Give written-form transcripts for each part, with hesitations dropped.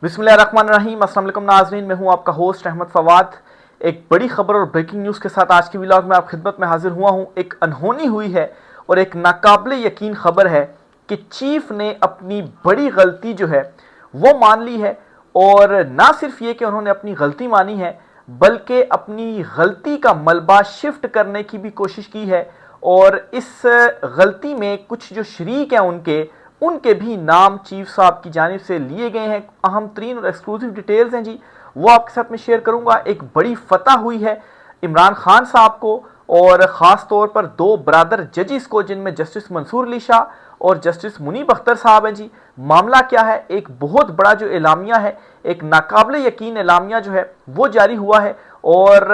बिस्मिल्लाहिर्रहमानिर्रहीम। अस्सलाम वालेकुम नाज़रीन, मैं हूं आपका होस्ट अहमद फवाद। एक बड़ी खबर और ब्रेकिंग न्यूज़ के साथ आज की व्लॉग में आप खिदमत में हाजिर हुआ हूं। एक अनहोनी हुई है और एक नाकाबिले यकीन खबर है कि चीफ ने अपनी बड़ी गलती जो है वो मान ली है। और ना सिर्फ ये कि उन्होंने अपनी गलती मानी है, बल्कि अपनी गलती का मलबा शिफ्ट करने की भी कोशिश की है। और इस गलती में कुछ जो शरीक हैं उनके भी नाम चीफ साहब की जानिब से लिए गए हैं। अहम तरीन और एक्सक्लूसिव डिटेल्स हैं जी, वो आपके साथ में शेयर करूंगा। एक बड़ी फतह हुई है इमरान खान साहब को और ख़ास तौर पर दो ब्रादर जजिस को, जिनमें जस्टिस मंसूर अली शाह और जस्टिस मुनीब अख्तर साहब हैं जी। मामला क्या है? एक बहुत बड़ा जो एलामिया है, एक नाकाबिले यकीन एलामिया जो है वो जारी हुआ है। और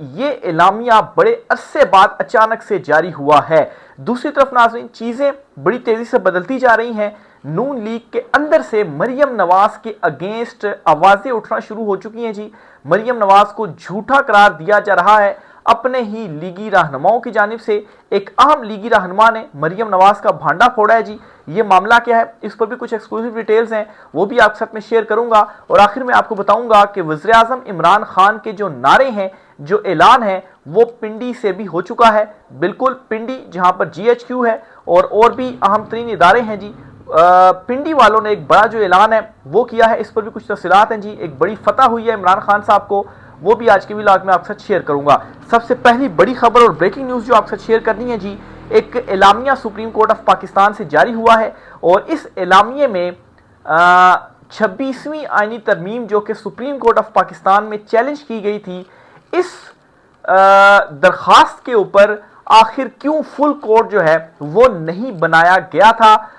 ये एलामिया बड़े अरसे बाद अचानक से जारी हुआ है। दूसरी तरफ नाज़रीन, चीज़ें बड़ी तेज़ी से बदलती जा रही हैं। नून लीग के अंदर से मरियम नवाज के अगेंस्ट आवाज़ें उठना शुरू हो चुकी हैं जी। मरियम नवाज को झूठा करार दिया जा रहा है अपने ही लीगी रहनुमाओं की जानिब से। एक अहम लीगी रहनुमा ने मरियम नवाज का भांडा फोड़ा है जी। ये मामला क्या है, इस पर भी कुछ एक्सक्लूसिव डिटेल्स हैं, वो भी आपके साथ में शेयर करूंगा। और आखिर में आपको बताऊंगा कि वज़ीर आज़म इमरान खान के जो नारे हैं, जो ऐलान है, वो पिंडी से भी हो चुका है। बिल्कुल पिंडी, जहां पर GHQ है और भी अहम तरीन इदारे हैं जी। पिंडी वालों ने एक बड़ा जो ऐलान है वो किया है। इस पर भी कुछ तफसीलात हैं जी। एक बड़ी फतह हुई है इमरान खान साहब को, वो भी आज के व्लॉग में आपके साथ शेयर करूंगा। सबसे पहली बड़ी खबर और ब्रेकिंग न्यूज़ जो आपके साथ शेयर करनी है जी, एक एलामिया सुप्रीम कोर्ट ऑफ पाकिस्तान से जारी हुआ है। और इस एलामिये में 26वीं आईनी तरमीम जो कि सुप्रीम कोर्ट ऑफ पाकिस्तान में चैलेंज की गई थी, इस दरखास्त के ऊपर आखिर क्यों फुल कोर्ट जो है वो नहीं बनाया गया था,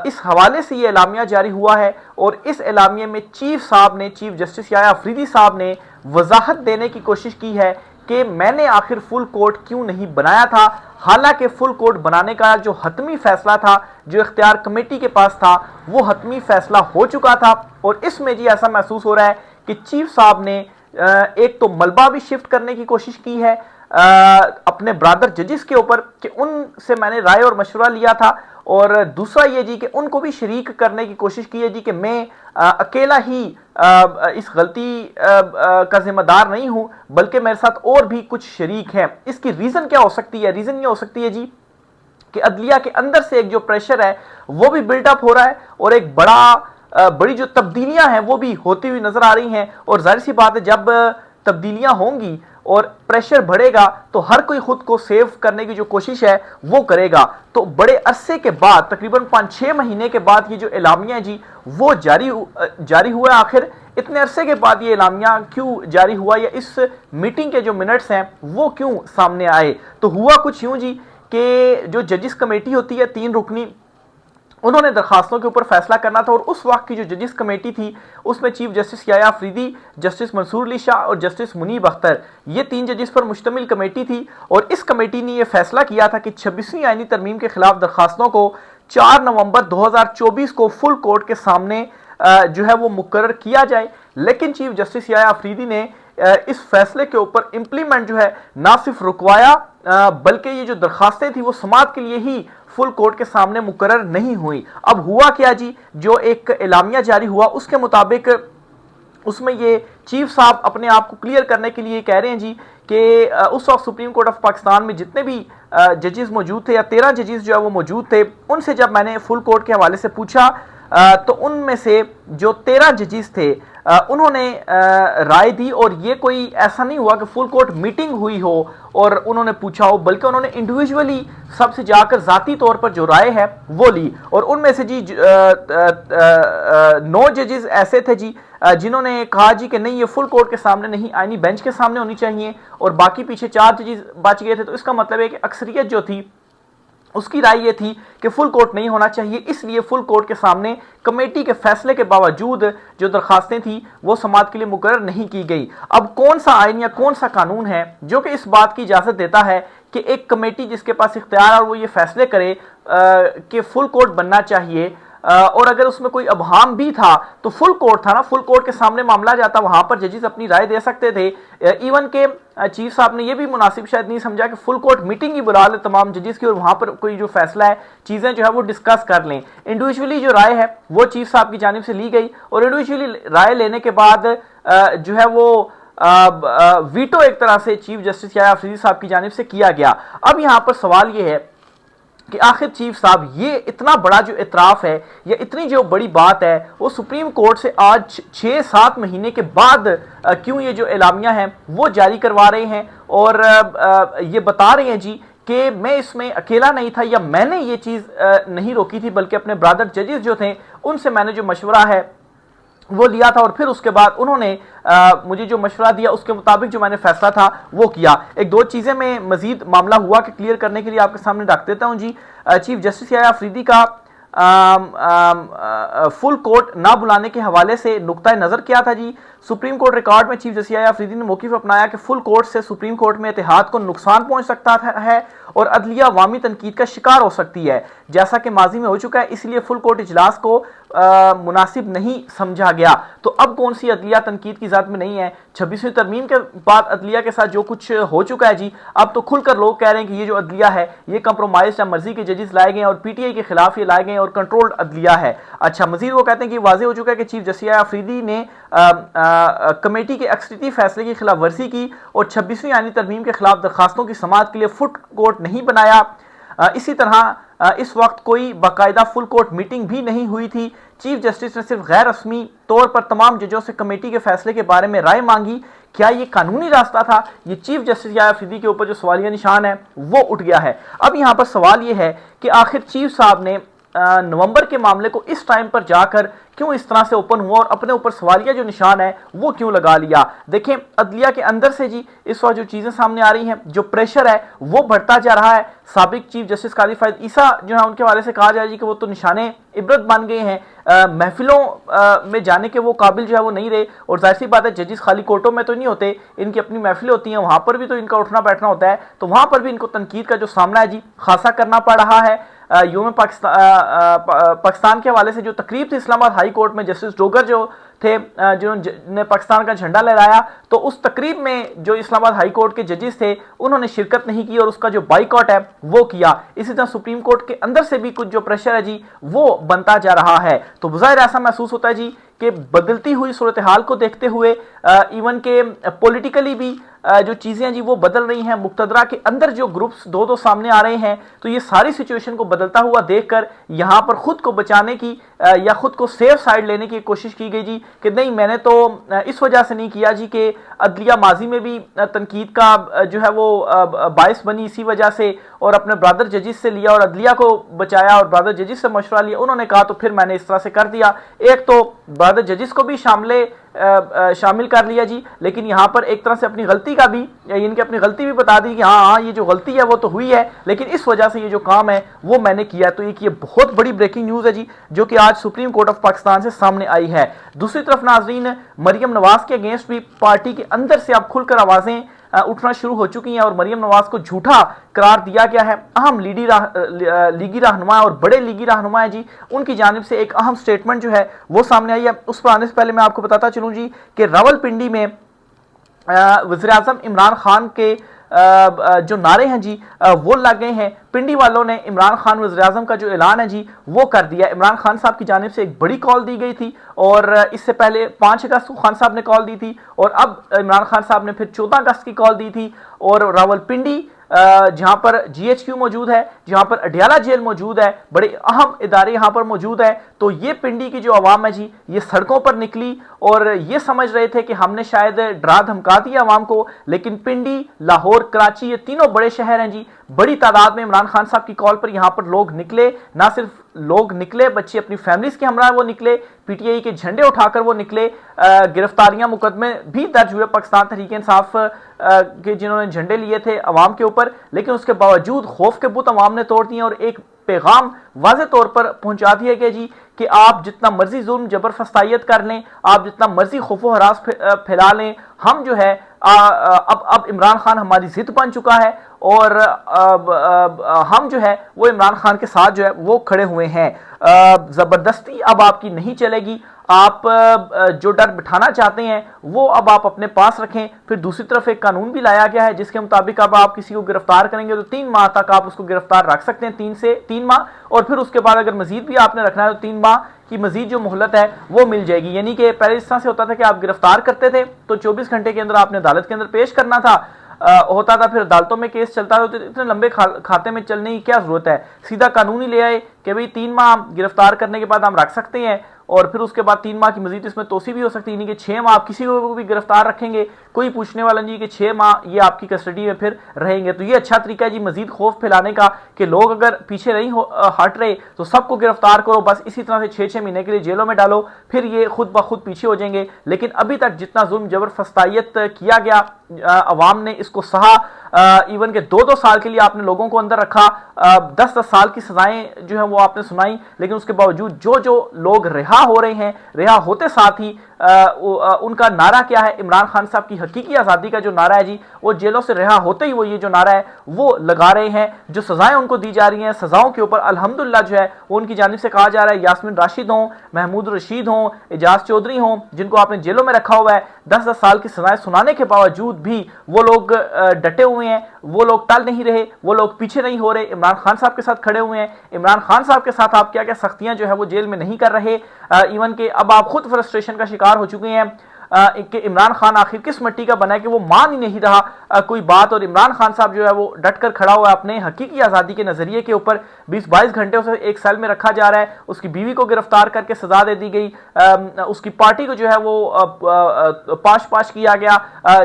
इस हवाले से ये एलामिया जारी हुआ है। और इस एलामिया में चीफ जस्टिस याया अफरीदी साहब ने वजाहत देने की कोशिश की है कि मैंने आखिर फुल कोर्ट क्यों नहीं बनाया था। हालांकि फुल कोर्ट बनाने का जो हतमी फैसला था, जो इख्तियार कमेटी के पास था, वो हतमी फैसला हो चुका था। और इसमें जी ऐसा महसूस हो रहा है कि चीफ साहब ने एक तो मलबा भी शिफ्ट करने की कोशिश की है अपने ब्रादर जजिस के ऊपर कि उनसे मैंने राय और मशवरा लिया था। और दूसरा ये जी कि उनको भी शरीक करने की कोशिश की है जी कि मैं अकेला ही इस गलती का जिम्मेदार नहीं हूं, बल्कि मेरे साथ और भी कुछ शरीक हैं। इसकी रीज़न क्या हो सकती है? रीज़न ये हो सकती है जी कि अदलिया के अंदर से एक जो प्रेशर है वो भी बिल्डअप हो रहा है और एक बड़ी जो तब्दीलियां हैं वो भी होती हुई नजर आ रही हैं। और जाहिर सी बात है, जब तब्दीलियां होंगी और प्रेशर बढ़ेगा तो हर कोई खुद को सेव करने की जो कोशिश है वो करेगा। तो बड़े अरसे के बाद, तकरीबन 5-6 महीने के बाद ये जो एलामिया जी वो जारी हुआ है। आखिर इतने अरसे के बाद ये एलामिया क्यों जारी हुआ, या इस मीटिंग के जो मिनट्स हैं वो क्यों सामने आए? तो हुआ कुछ यूं जी कि जो जजिस कमेटी होती है 3 रुकनी, उन्होंने दरखास्तों के ऊपर फैसला करना था। और उस वक्त की जो जजिस कमेटी थी उसमें chief justice Yahya Afridi, justice Mansoor Ali Shah और जस्टिस मुनीब अख्तर, ये 3 जजिस पर मुश्तमिल कमेटी थी। और इस कमेटी ने यह फैसला किया था कि 26वीं आईनी तरमीम के खिलाफ दरखास्तों को 4 नवंबर 2024 को फुल कोर्ट के सामने जो है वो मुकर्रर किया जाए। लेकिन चीफ जस्टिस याया अफरीदी ने इस फैसले के ऊपर इम्प्लीमेंट जो है ना सिर्फ रुकवाया, बल्कि ये जो दरखास्तें थी वो समाअत के लिए ही फुल कोर्ट के सामने मुकर्रर नहीं हुई। अब हुआ क्या जी, जो एक एलामिया जारी हुआ उसके मुताबिक उसमें ये चीफ साहब अपने आप को क्लियर करने के लिए कह रहे हैं जी कि उस वक्त सुप्रीम कोर्ट ऑफ पाकिस्तान में जितने भी जजेस मौजूद थे, या 13 जजेस जो है वो मौजूद थे, उनसे जब मैंने फुल कोर्ट के हवाले से पूछा तो उनमें से जो 13 जजेस थे उन्होंने राय दी। और ये कोई ऐसा नहीं हुआ कि फुल कोर्ट मीटिंग हुई हो और उन्होंने पूछा हो, बल्कि उन्होंने इंडिविजुअली सबसे जाकर जाती तौर पर जो राय है वो ली। और उनमें से जी 9 जजेस ऐसे थे जी जिन्होंने कहा जी कि नहीं, ये फुल कोर्ट के सामने नहीं, आईनी बेंच के सामने होनी चाहिए। और बाकी पीछे 4 जजेस बच गए थे। तो इसका मतलब है कि अक्सरियत जो थी उसकी राय ये थी कि फुल कोर्ट नहीं होना चाहिए। इसलिए फुल कोर्ट के सामने कमेटी के फैसले के बावजूद जो दरखास्तें थी वो समाअत के लिए मुकर्रर नहीं की गई। अब कौन सा आईन या कौन सा कानून है जो कि इस बात की इजाजत देता है कि एक कमेटी जिसके पास इख्तियार और वो ये फैसले करे कि फुल कोर्ट बनना चाहिए, और अगर उसमें कोई अबहम भी था तो फुल कोर्ट था ना, फुल कोर्ट के सामने मामला जाता, वहां पर जजेस अपनी राय दे सकते थे। इवन के चीफ साहब ने यह भी मुनासिब शायद नहीं समझा कि फुल कोर्ट मीटिंग ही बुला ले तमाम जजेस की और वहां पर कोई जो फैसला है, चीजें जो है वो डिस्कस कर लें। इंडिविजुअली जो राय है वो चीफ साहब की जानिब से ली गई और इंडिविजुअली राय लेने के बाद जो है वो वीटो एक तरह से चीफ जस्टिस याह्या अफरीदी साहब की जानिब से किया गया। अब यहां पर सवाल यह है कि आखिर चीफ साहब ये इतना बड़ा जो इतराफ है या इतनी जो बड़ी बात है वो सुप्रीम कोर्ट से आज 6-7 महीने के बाद क्यों ये जो एलामिया है वो जारी करवा रहे हैं और ये बता रहे हैं जी कि मैं इसमें अकेला नहीं था या मैंने ये चीज़ नहीं रोकी थी, बल्कि अपने ब्रदर जजेस जो थे उनसे मैंने जो मशवरा है वो लिया था और फिर उसके बाद उन्होंने मुझे जो मशवरा दिया उसके मुताबिक जो मैंने फैसला था वो किया। एक दो चीज़ें मैं मजीद मामला हुआ कि क्लियर करने के लिए आपके सामने रख देता हूँ जी। चीफ जस्टिस याह्या अफरीदी का फुल कोर्ट ना बुलाने के हवाले से नुक्ता नज़र क्या था जी। सुप्रीम कोर्ट रिकॉर्ड में चीफ जस्टिस याह्या अफरीदी ने मौक़िफ़ अपनाया कि फुल कोर्ट से सुप्रीम कोर्ट में इत्तेहाद को नुकसान पहुंच सकता है और अदलिया अवामी तनकीद का शिकार हो सकती है, जैसा कि माजी में हो चुका है, इसलिए फुल कोर्ट इजलास को मुनासिब नहीं समझा गया। तो अब कौन सी अदलिया तनकीद की ज़ात में नहीं है। 26वीं तरमीम के बाद अदलिया के साथ जो कुछ हो चुका है जी, अब तो खुलकर लोग कह रहे हैं कि ये जो अदलिया है ये कंप्रोमाइज या मर्जी के जजेस लाए गए और पीटीआई के खिलाफ ये लाए गए और कंट्रोल्ड अदलिया है। अच्छा, मजीद वो कहते हैं कि वाज़ेह हो चुका है कि चीफ जस्टिस याह्या अफरीदी ने कमेटी के एक्सक्यूटिव फैसले की खिलाफ वर्जी की और 26वीं आईनी तरमीम के खिलाफ दरखास्तों की समाअत के लिए फुल कोर्ट नहीं बनाया। इसी तरह इस वक्त कोई बाकायदा फुल कोर्ट मीटिंग भी नहीं हुई थी। चीफ जस्टिस ने सिर्फ गैर रस्मी तौर पर तमाम जजों से कमेटी के फैसले के बारे में राय मांगी। क्या ये कानूनी रास्ता था? ये चीफ जस्टिस याह्या अफरीदी के ऊपर जो सवालिया निशान है वो उठ गया है। अब यहां पर सवाल ये है कि आखिर चीफ साहब ने नवंबर के मामले को इस टाइम पर जाकर क्यों इस तरह से ओपन हुआ और अपने ऊपर सवालिया जो निशान है वो क्यों लगा लिया। देखें, अदलिया के अंदर से जी इस वक्त जो चीज़ें सामने आ रही हैं, जो प्रेशर है वो बढ़ता जा रहा है। साबिक चीफ जस्टिस काजी फायद ईसा जो है उनके हवाले से कहा जा रहा है कि वो तो निशाने इबरत बन गए हैं, महफिलों में जाने के वो काबिल जो है वो नहीं रहे। और जाहिर सी बात है, जजेस खाली कोर्टों में तो नहीं होते, इनकी अपनी महफिलें होती हैं, वहाँ पर भी तो इनका उठना बैठना होता है, तो वहाँ पर भी इनको तनकीद का जो सामना है जी खासा करना पड़ रहा है। यूम पाकिस्तान के हवाले से जो तकरीब थी इस्लामाबाद हाई कोर्ट में, जस्टिस डोगर जो थे जिन्होंने पाकिस्तान का झंडा लहराया, तो उस तकरीब में जो इस्लामाबाद हाई कोर्ट के जजेस थे उन्होंने शिरकत नहीं की और उसका जो बाइकआउट है वो किया। इसी तरह सुप्रीम कोर्ट के अंदर से भी कुछ जो प्रेशर है जी वो बनता जा रहा है। तो ज़ाहिर ऐसा महसूस होता है जी कि बदलती हुई सूरत हाल को देखते हुए इवन के पॉलिटिकली भी जो चीज़ें हैं जी वो बदल रही हैं, मुक्तदरा के अंदर जो ग्रुप्स दो सामने आ रहे हैं, तो ये सारी सिचुएशन को बदलता हुआ देखकर यहाँ पर खुद को बचाने की या खुद को सेफ साइड लेने की कोशिश की गई जी कि नहीं, मैंने तो इस वजह से नहीं किया जी कि अदलिया माजी में भी तनकीद का जो है वो बायस बनी इसी वजह से, और अपने ब्रदर जजिस से लिया और अदलिया को बचाया और ब्रदर जजिस से मशवरा लिया, उन्होंने कहा तो फिर मैंने इस तरह से कर दिया। एक तो ब्रदर जजिस को भी शामिल कर लिया जी, लेकिन यहाँ पर एक तरह से अपनी गलती का भी इनकी अपनी गलती भी बता दी कि हाँ ये जो गलती है वो तो हुई है, लेकिन इस वजह से ये जो काम है वो मैंने किया। तो एक ये बहुत बड़ी ब्रेकिंग न्यूज़ है जी जो कि आज सुप्रीम कोर्ट ऑफ पाकिस्तान से सामने आई है। दूसरी तरफ नाजरीन, मरियम नवाज के अगेंस्ट भी पार्टी के अंदर से अब खुलकर आवाज़ें उठना शुरू हो चुकी हैं और मरियम नवाज को झूठा करार दिया गया है। अहम लीगी रहनुमा और बड़े लीगी रहनुमा है जी, उनकी जानिब से एक अहम स्टेटमेंट जो है वो सामने आई है। उस पर आने से पहले मैं आपको बताता चलूँ जी कि रावलपिंडी में वज़ीर-ए-आज़म इमरान खान के जो नारे हैं जी वो लग गए हैं। पिंडी वालों ने इमरान खान वज़ीर-ए-आज़म का जो ऐलान है जी वो कर दिया। इमरान खान साहब की जानिब से एक बड़ी कॉल दी गई थी और इससे पहले 5 अगस्त को खान साहब ने कॉल दी थी और अब इमरान खान साहब ने फिर 14 अगस्त की कॉल दी थी। और रावलपिंडी जहां पर GHQ मौजूद है, जहां पर अडियाला जेल मौजूद है, बड़े अहम इदारे यहां पर मौजूद है, तो ये पिंडी की जो आवाम है जी ये सड़कों पर निकली और ये समझ रहे थे कि हमने शायद डरा धमका दिया आवाम को, लेकिन पिंडी, लाहौर, कराची ये तीनों बड़े शहर हैं जी, बड़ी तादाद में इमरान खान साहब की कॉल पर यहां पर लोग निकले। ना सिर्फ लोग निकले, बच्चे अपनी फैमिलीज के हमरा वो निकले, पीटीआई के झंडे उठाकर वो निकले। गिरफ्तारियां, मुकदमे भी दर्ज हुए पाकिस्तान तहरीक इंसाफ के जिन्होंने झंडे लिए थे अवाम के ऊपर, लेकिन उसके बावजूद खौफ के बुत अवाम ने तोड़ दिए और एक पैगाम वाज़े तौर पर पहुंचा दिया गया जी कि आप जितना मर्जी जुल्म जबर फस्तायत कर लें, आप जितना मर्जी खौफ हरास फैला लें, हम जो है अब इमरान खान हमारी जिद बन चुका है और हम जो है वो इमरान खान के साथ जो है वो खड़े हुए हैं। जबरदस्ती अब आपकी नहीं चलेगी। आप जो डर बिठाना चाहते हैं वो अब आप अपने पास रखें। फिर दूसरी तरफ एक कानून भी लाया गया है जिसके मुताबिक अब आप किसी को गिरफ्तार करेंगे तो 3 माह तक आप उसको गिरफ्तार रख सकते हैं, 3 से 3 माह, और फिर उसके बाद अगर मजीद भी आपने रखना है तो 3 माह की मजीद जो मोहलत है वो मिल जाएगी। यानी कि पहले इस तरह से होता था कि आप गिरफ्तार करते थे तो 24 घंटे के अंदर आपने अदालत के अंदर पेश करना था, होता था, फिर अदालतों में केस चलता था, तो इतने लंबे खाते में चलने की क्या जरूरत है। सीधा कानून ही ले आए कि भाई 3 माह गिरफ्तार करने के बाद हम रख सकते हैं और फिर उसके बाद 3 माह की मजीद इसमें तोसी भी हो सकती है। यानी कि 6 माह आप किसी को भी गिरफ्तार रखेंगे, कोई पूछने वाला नहीं कि 6 माह ये आपकी कस्टडी में फिर रहेंगे। तो ये अच्छा तरीका है जी मजीद खौफ फैलाने का कि लोग अगर पीछे नहीं हट रहे तो सबको गिरफ्तार करो, बस इसी तरह से 6-6 महीने के लिए जेलों में डालो, फिर ये खुद ब खुद पीछे हो जाएंगे। लेकिन अभी तक जितना जुल्म जबर फस्तायत किया गया, अवाम ने इसको सहा, इवन के 2-2 साल के लिए आपने लोगों को अंदर रखा, 10-10 साल की सजाएं जो है वो आपने सुनाई, लेकिन उसके बावजूद जो लोग रिहा हो रहे हैं, रिहा होते साथ ही उनका नारा क्या है, इमरान खान साहब की हकीकी आज़ादी का जो नारा है जी, वो जेलों से रिहा होते ही वो ये जो नारा है वो लगा रहे हैं। जो सजाएं उनको दी जा रही हैं, सजाओं के ऊपर अल्हम्दुलिल्लाह जो है वो उनकी जानिब से कहा जा रहा है, यास्मीन राशिद हों, महमूद रशीद हों, एजाज चौधरी हों, जिनको आपने जेलों में रखा हुआ है, 10-10 साल की सजाएं सुनाने के बावजूद भी वो लोग डटे हुए हैं, वो लोग टल नहीं रहे, वो लोग पीछे नहीं हो रहे, इमरान खान साहब के साथ खड़े हुए हैं। इमरान खान साहब के साथ आप क्या क्या सख्तियां जो है वो जेल में नहीं कर रहे, इवन के अब आप खुद फ्रस्ट्रेशन का शिकार हो चुके हैं कि इमरान खान आखिर किस मिट्टी का बना है कि वो मान ही नहीं रहा कोई बात। और इमरान खान साहब जो है वो डट कर खड़ा हुआ है अपने हकीकी आज़ादी के नज़रिए के ऊपर। 20-22 घंटे उसे एक सेल में रखा जा रहा है, उसकी बीवी को गिरफ्तार करके सजा दे दी गई, उसकी पार्टी को जो है वो पाश किया गया,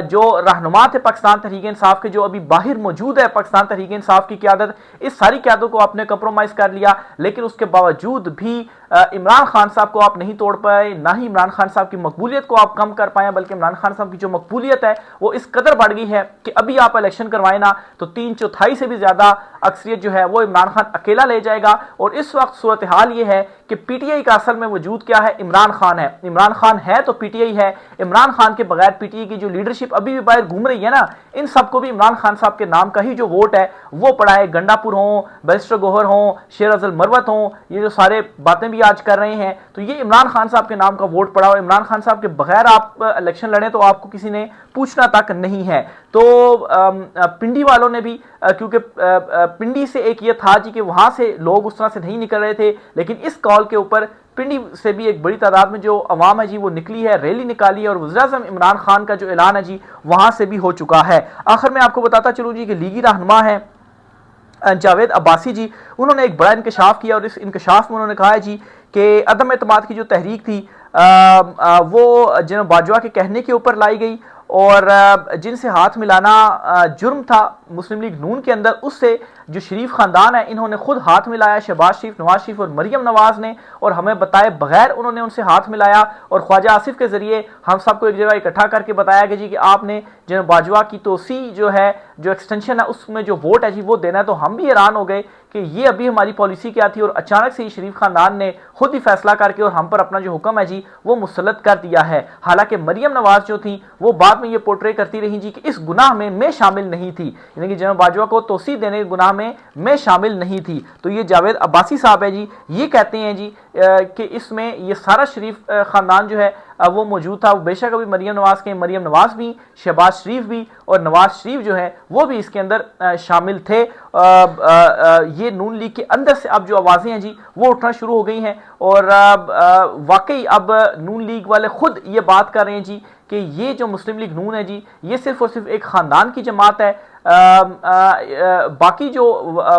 जो रहनुमा थे पाकिस्तान तहरीक इंसाफ के, जो अभी बाहर मौजूद है पाकिस्तान तहरीक इंसाफ की क़यादत, इस सारी क़यादत को आपने कंप्रोमाइज़ कर लिया। लेकिन उसके बावजूद भी इमरान खान साहब को आप नहीं तोड़ पाए, ना ही इमरान खान साहब की मकबूलियत को आप कम कर पाए, बल्कि इमरान खान साहब की जो मकबूलियत है वो इस कदर बढ़ गई है कि अभी आप इलेक्शन करवाए ना तो 3/4 से भी ज्यादा अक्सरियत जो है वो इमरान खान अकेला ले जाएगा। और इस वक्त सूरत हाल ये है कि पीटीआई का असल में वजूद क्या है, इमरान खान है। इमरान खान है तो पीटीआई है। इमरान खान के बगैर पीटीआई की जो लीडरशिप अभी भी बाहर घूम रही है ना, इन सबको भी इमरान खान साहब के नाम का ही जो वोट है वो पड़ा है। गंडापुर हो, बैरिस्टर गोहर हो, शेर अफजल मरवत हो, ये जो सारे बातें भी आज कर रहे हैं, तो ये इमरान खान साहब के नाम का वोट पड़ा और इमरान खान साहब के बगैर आप इलेक्शन लड़े तो आपको किसी ने पूछना तक नहीं है। तो पिंडी वालों ने भी, क्योंकि पिंडी से एक ये था जी कि वहां से लोग उस तरह से नहीं निकल रहे थे, लेकिन इस कॉल के ऊपर पिंडी से भी एक बड़ी तादाद में जो अवाम है जी वो निकली है, रैली निकाली है, और वज़ीर-ए-आज़म इमरान खान का जो ऐलान है जी वहां से भी हो चुका है। आखिर में आपको बताता चलूं जी कि लीगी रहनुमा है जावेद अब्बासी जी, उन्होंने एक बड़ा इंकशाफ किया और इस इंकशाफ में उन्होंने कहा है जी कि अदम एतमाद की जो तहरीक थी वो जनरल बाजवा के कहने के ऊपर लाई गई, और जिनसे हाथ मिलाना जुर्म था मुस्लिम लीग नून के अंदर, उससे जो शरीफ खानदान है इन्होंने खुद हाथ मिलाया, शहबाज शरीफ, नवाज शरीफ और मरियम नवाज ने, और हमें बताए बगैर उन्होंने उनसे हाथ मिलाया, और ख्वाजा आसिफ के जरिए हम सबको एक जगह इकट्ठा करके बताया कि जी कि आपने जनरल बाजवा की तोसी जो है, जो एक्सटेंशन है उसमें जो वोट है जी वो देना है। तो हम भी हैरान हो गए कि ये अभी हमारी पॉलिसी क्या थी, और अचानक से ही शरीफ खानदान ने खुद ही फैसला करके और हम पर अपना जो हुक्म है जी वो मुसल्लत कर दिया है। हालांकि मरियम नवाज जो थी वो बाद में ये पोर्ट्रे करती रही जी कि इस गुनाह में मैं शामिल नहीं थी, यानी कि जनरल बाजवा को तोसी देने के गुनाह में मैं शामिल नहीं थी। तो ये जावेद अब्बासी साहब है जी, ये कहते हैं जी कि इसमें ये सारा शरीफ खानदान जो है वो मौजूद था। बेशक अभी मरियम नवाज के, मरियम नवाज भी, शहबाज शरीफ भी और नवाज शरीफ जो है वो भी इसके अंदर शामिल थे। ये नून लीग के अंदर से अब जो आवाज़ें हैं जी वो उठना शुरू हो गई हैं, और वाकई अब नून लीग वाले खुद ये बात कर रहे हैं जी कि ये जो मुस्लिम लीग नून है जी ये सिर्फ और सिर्फ एक ख़ानदान की जमात है। बाकी जो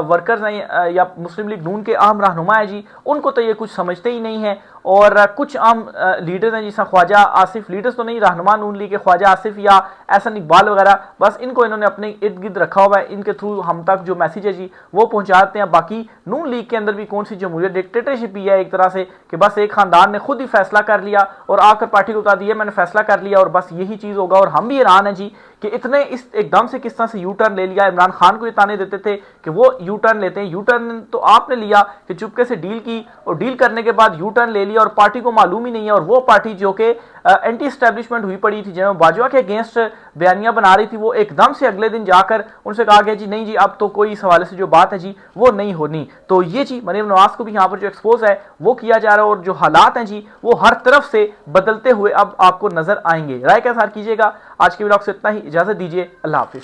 वर्कर्स हैं या मुस्लिम लीग नून के अहम रहनुमा है जी उनको तो ये कुछ समझते ही नहीं है, और कुछ आम लीडर्स हैं जैसा ख्वाजा आसिफ, लीडर्स तो नहीं, रहनुमा नून लीग के ख्वाजा आसिफ या एहसन इकबाल वगैरह, बस इनको इन्होंने अपने इर्द गिर्द रखा हुआ है, इनके थ्रू हम तक जो मैसेज है जी वो पहुंचाते हैं। बाकी नून लीग के अंदर भी कौन सी जमहूरियत, डिक्टेटरशिप ही है एक तरह से कि बस एक खानदान ने खुद ही फैसला कर लिया और आकर पार्टी को कहा दिया मैंने फैसला कर लिया और बस यही चीज़ होगा। और हम भी हैरान हैं जी कि इतने इस एकदम से किस तरह से यू टर्न ले लिया। इमरान खान को ये ताने देते थे कि वो यू टर्न लेते हैं, यू टर्न तो आपने लिया कि चुपके से डील की और डील करने के बाद यू टर्न ले लिया और पार्टी को मालूम ही नहीं है, और वो पार्टी जो कि एंटी एस्टेब्लिशमेंट हुई पड़ी थी, जनरल बाजवा के अगेंस्ट बयानियां बना रही थी, वो एकदम से अगले दिन जाकर उनसे कहा गया जी नहीं जी अब तो कोई इस हवाले से जो बात है जी वो नहीं होनी। तो ये जी मरीम नवाज को भी यहाँ पर जो एक्सपोज है वो किया जा रहा है और जो हालात हैं जी वो हर तरफ से बदलते हुए अब आपको नजर आएंगे। राय के साथ कीजिएगा। आज के ब्लॉग से इतना ही, इजाजत दीजिए, अल्लाह हाफिज।